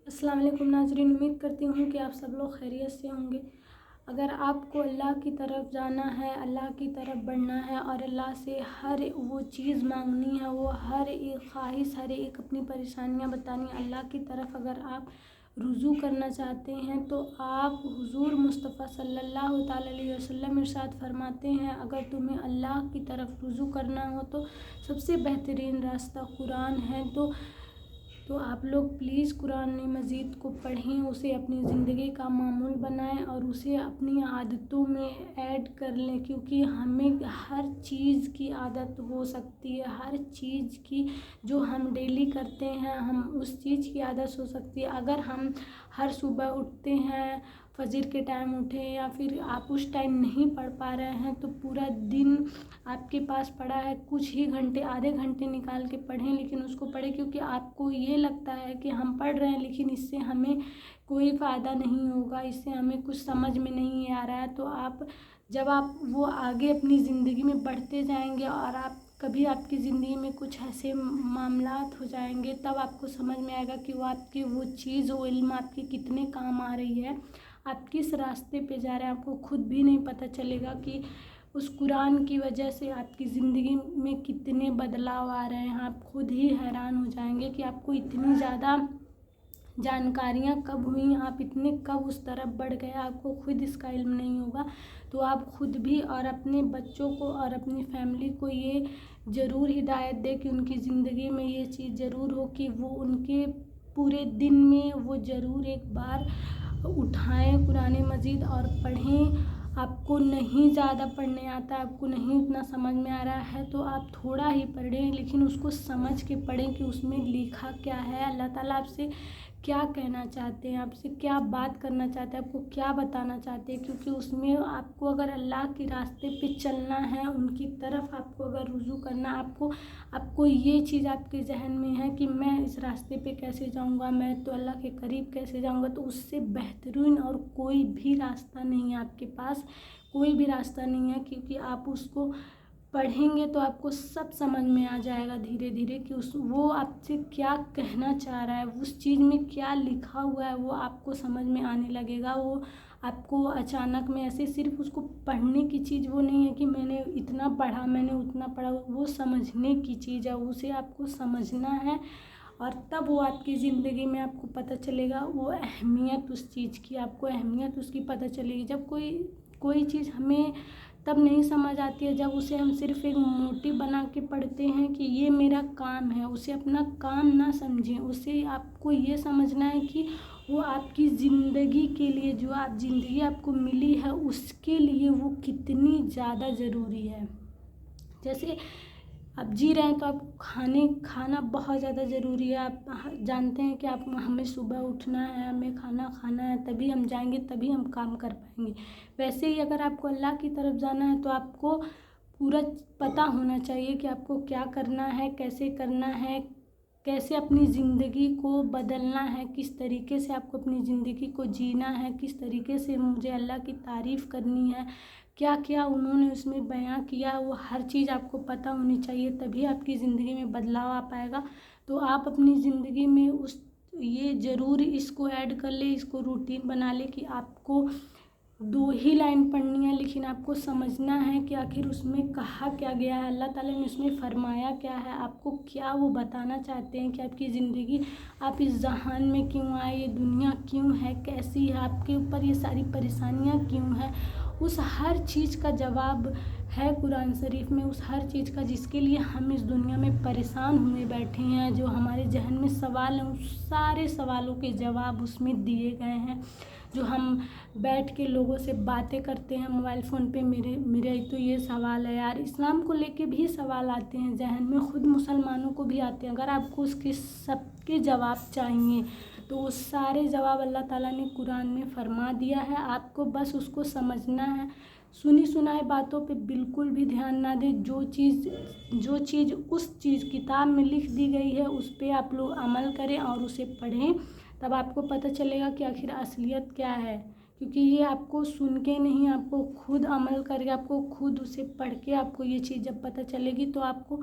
अस्सलाम वालेकुम नाज़रीन, उम्मीद करती हूँ कि आप सब लोग खैरियत से होंगे। अगर आपको अल्लाह की तरफ जाना है, अल्लाह की तरफ बढ़ना है और अल्लाह से हर वो चीज़ मांगनी है, वो हर एक ख्वाहिश, हर एक अपनी परेशानियाँ बतानी, अल्लाह की तरफ अगर आप रुजू करना चाहते हैं तो आप हुजूर मुस्तफ़ा सल्लल्लाहु ताला अलैहि वसल्लम इरशाद फरमाते हैं, अगर तुम्हें अल्लाह की तरफ रुजू करना हो तो सबसे बेहतरीन रास्ता कुरान है। तो आप लोग प्लीज़ कुरान मजीद को पढ़ें, उसे अपनी ज़िंदगी का मामूल बनाएं और उसे अपनी आदतों में ऐड कर लें, क्योंकि हमें हर चीज़ की आदत हो सकती है। हर चीज़ की जो हम डेली करते हैं, हम उस चीज़ की आदत हो सकती है। अगर हम हर सुबह उठते हैं, फजर के टाइम उठें या फिर आप उस टाइम नहीं पढ़ पा रहे हैं तो पूरा दिन आपके पास पड़ा है, कुछ ही घंटे, आधे घंटे निकाल के पढ़ें, लेकिन उसको पढ़ें, क्योंकि आपको ये लगता है कि हम पढ़ रहे हैं लेकिन इससे हमें कोई फ़ायदा नहीं होगा, इससे हमें कुछ समझ में नहीं आ रहा है। तो आप जब आप वो आगे अपनी ज़िंदगी में बढ़ते जाएंगे और आप कभी आपकी ज़िंदगी में कुछ ऐसे मामलात हो जाएंगे, तब आपको समझ में आएगा कि वो आपकी वो चीज़, वो इल्म आपके कितने काम आ रही है, आप किस रास्ते पे जा रहे हैं, आपको खुद भी नहीं पता चलेगा कि उस कुरान की वजह से आपकी ज़िंदगी में कितने बदलाव आ रहे हैं। आप खुद ही हैरान हो जाएंगे कि आपको इतनी ज़्यादा जानकारियाँ कब हुई, आप इतने कब उस तरफ बढ़ गए, आपको खुद इसका इल्म नहीं होगा। तो आप खुद भी और अपने बच्चों को और अपनी फैमिली को ये ज़रूर हिदायत दें कि उनकी ज़िंदगी में ये चीज़ ज़रूर हो कि वो उनके पूरे दिन में वो ज़रूर एक बार उठाएं कुरान मजीद और पढ़ें। आपको नहीं ज़्यादा पढ़ने आता, आपको नहीं उतना समझ में आ रहा है तो आप थोड़ा ही पढ़ें, लेकिन उसको समझ के पढ़ें कि उसमें लिखा क्या है, अल्लाह ताला आपसे क्या कहना चाहते हैं, आपसे क्या बात करना चाहते हैं, आपको क्या बताना चाहते हैं। क्योंकि उसमें आपको अगर अल्लाह के रास्ते पे चलना है, उनकी तरफ आपको अगर रुजू करना, आपको ये चीज़ आपके जहन में है कि मैं इस रास्ते पे कैसे जाऊंगा, मैं तो अल्लाह के करीब कैसे जाऊंगा, तो उससे बेहतरीन और कोई भी रास्ता नहीं है आपके पास, कोई भी रास्ता नहीं है। क्योंकि आप उसको पढ़ेंगे तो आपको सब समझ में आ जाएगा धीरे धीरे कि वो आपसे क्या कहना चाह रहा है, उस चीज़ में क्या लिखा हुआ है, वो आपको समझ में आने लगेगा। वो आपको अचानक में ऐसे सिर्फ उसको पढ़ने की चीज़ वो नहीं है कि मैंने इतना पढ़ा, मैंने उतना पढ़ा, वो समझने की चीज़ है, उसे आपको समझना है और तब वो आपकी ज़िंदगी में आपको पता चलेगा वो अहमियत उस चीज़ की, आपको अहमियत उसकी पता चलेगी। जब कोई चीज़ हमें तब नहीं समझ आती है जब उसे हम सिर्फ एक मोटिव बना के पढ़ते हैं कि ये मेरा काम है, उसे अपना काम ना समझें, उसे आपको ये समझना है कि वो आपकी ज़िंदगी के लिए, जो आप ज़िंदगी आपको मिली है उसके लिए वो कितनी ज़्यादा ज़रूरी है। जैसे आप जी रहे हैं तो आपको खाना बहुत ज़्यादा ज़रूरी है। आप जानते हैं कि हमें सुबह उठना है, हमें खाना खाना है, तभी हम जाएंगे, तभी हम काम कर पाएंगे। वैसे ही अगर आपको अल्लाह की तरफ जाना है तो आपको पूरा पता होना चाहिए कि आपको क्या करना है, कैसे करना है, कैसे अपनी ज़िंदगी को बदलना है, किस तरीके से आपको अपनी ज़िंदगी को जीना है, किस तरीके से मुझे अल्लाह की तारीफ़ करनी है, क्या क्या उन्होंने उसमें बयां किया, वो हर चीज़ आपको पता होनी चाहिए, तभी आपकी ज़िंदगी में बदलाव आ पाएगा। तो आप अपनी ज़िंदगी में ये ज़रूर इसको ऐड कर ले, इसको रूटीन बना ले कि आपको 2 ही लाइन पढ़नी है, लेकिन आपको समझना है कि आखिर उसमें कहा क्या गया है, अल्लाह ताला ने उसमें फरमाया क्या है, आपको क्या वो बताना चाहते हैं कि आपकी ज़िंदगी, आप इस जहान में क्यों आए, ये दुनिया क्यों है, कैसी है, आपके ऊपर ये सारी परेशानियाँ क्यों हैं। उस हर चीज़ का जवाब है कुरान शरीफ में, उस हर चीज़ का जिसके लिए हम इस दुनिया में परेशान हुए बैठे हैं, जो हमारे जहन में सवाल हैं, उस सारे सवालों के जवाब उसमें दिए गए हैं। जो हम बैठ के लोगों से बातें करते हैं मोबाइल फ़ोन पे, मेरे तो ये सवाल है यार, इस्लाम को लेके भी सवाल आते हैं जहन में, खुद मुसलमानों को भी आते हैं। अगर आपको उसके सबके जवाब चाहिए तो वो सारे जवाब अल्लाह ताला ने कुरान में फरमा दिया है, आपको बस उसको समझना है। सुनी सुनाई बातों पे बिल्कुल भी ध्यान ना दें, जो चीज़ उस चीज़ किताब में लिख दी गई है उस पर आप लोग अमल करें और उसे पढ़ें, तब आपको पता चलेगा कि आखिर असलियत क्या है। क्योंकि ये आपको सुन के नहीं, आपको खुद अमल करके, आपको खुद उसे पढ़ के आपको ये चीज़ जब पता चलेगी तो आपको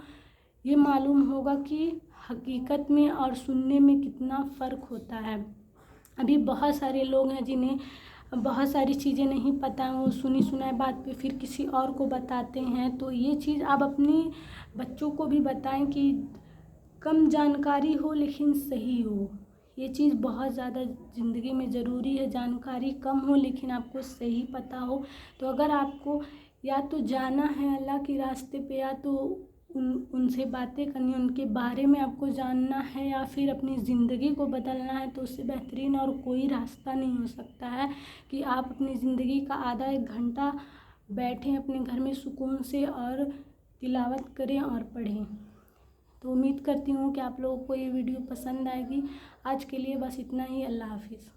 ये मालूम होगा कि हकीकत में और सुनने में कितना फ़र्क होता है। अभी बहुत सारे लोग हैं जिन्हें बहुत सारी चीज़ें नहीं पता, वो सुनी सुनाई बात पे फिर किसी और को बताते हैं। तो ये चीज़ आप अपने बच्चों को भी बताएं कि कम जानकारी हो लेकिन सही हो। ये चीज़ बहुत ज़्यादा ज़िंदगी में ज़रूरी है, जानकारी कम हो लेकिन आपको सही पता हो। तो अगर आपको या तो जाना है अल्लाह के रास्ते पे, या तो उनसे बातें करनी, उनके बारे में आपको जानना है, या फिर अपनी ज़िंदगी को बदलना है, तो उससे बेहतरीन और कोई रास्ता नहीं हो सकता है कि आप अपनी ज़िंदगी का आधा एक घंटा बैठें अपने घर में सुकून से और तिलावत करें और पढ़ें। तो उम्मीद करती हूँ कि आप लोगों को ये वीडियो पसंद आएगी। आज के लिए बस इतना ही। अल्लाह हाफिज़।